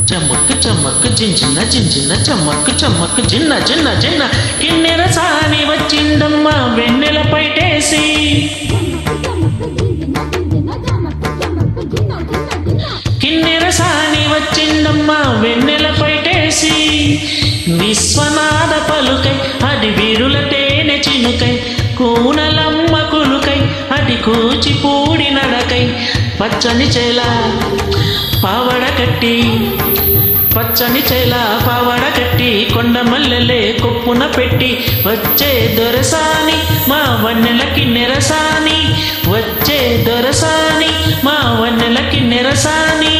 చమ్మక్ చమ్మక్ జింజిన్న జింజిన్న చమ్మక్ చమ్మక్ జిన్న జిన్న జిన్న కిన్నెర సాని వచ్చిందమ్మా వెన్నెల పైటేసి కిన్నెర సాని వచ్చిందమ్మా వెన్నెల పైటేసి విశ్వనాథ పలుకై అది వీరుల తేనె చినుకై కూనలమ్మ కులుకై అది కూచిపూడి నడకై పచ్చని చేల పావడ కట్టి పచ్చని చేల పావడ కట్టి కొండ మల్లెలే కొప్పున పెట్టి వచ్చే దొరసాని మా వన్నెలకి నెరసాని వచ్చే దొరసాని మా వన్నెలకి నెరసాని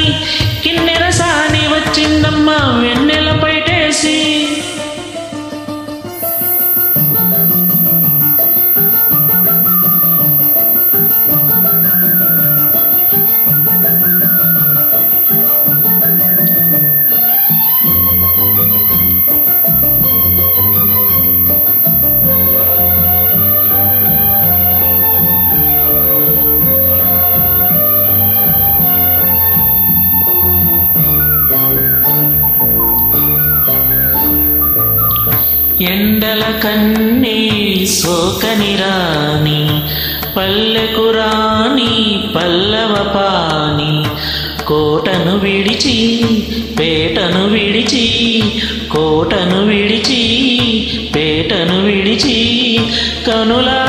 కిన్నెరసాని వచ్చిందమ్మా వెన్నెల పైటేసి ఎండల కన్నీ సోకని రాని పల్లెకు రాని పల్లవ పాని కోటను విడిచి పేటను విడిచి కోటను విడిచి పేటను విడిచి కనులా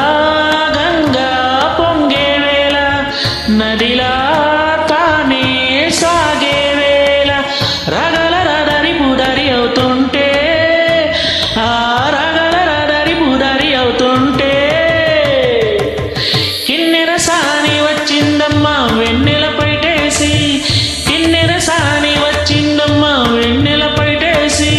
గంగా పొంగే వేళ నదిలా తానే సాగే వేళ రగల రదరి పుదరి అవుతుంటే కిన్నెర సాని వచ్చిందమ్మా వెన్నెల పైటేసి కిన్నెర సాని వచ్చిందమ్మా వెన్నెల పైటేసి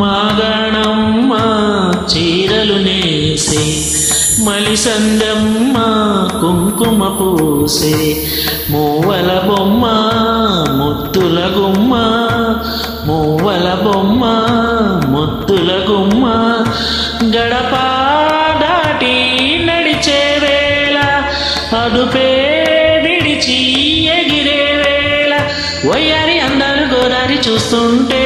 మాగణమ్మ చీరలు నేసే మలిసందమ్మ కుంకుమ పూసే మూవల బొమ్మ ముత్తుల గుమ్మ మూవల బొమ్మ ముత్తుల గుమ్మ గడప దాటి నడిచే వేళ అదుపే విడిచి ఎగిరే వేళ వయ్యారి అందాలు గోదారి చూస్తుంటే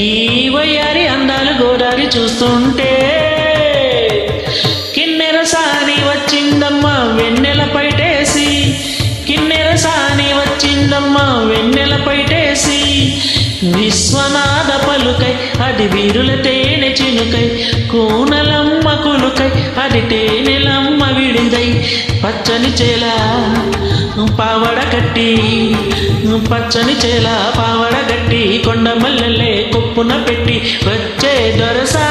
ఈ వయ్యారి అందాలు గోదారి చూస్తుంటే కిన్నెర సాని వచ్చిందమ్మా వెన్నెల పైటేసి కిన్నెర సాని వచ్చిందమ్మా వెన్నెల పైటేసి విశ్వనాథ పలుకై అది వీరుల తేనె చినుకై కూనలమ్మ కులుకై అది తేనెలమ్మ విడిదై పచ్చని చేల పావడ కట్టి పచ్చని చేల పావడ కట్టి కొండ మల్లెలే కొప్పున పెట్టి వచ్చే దొరసా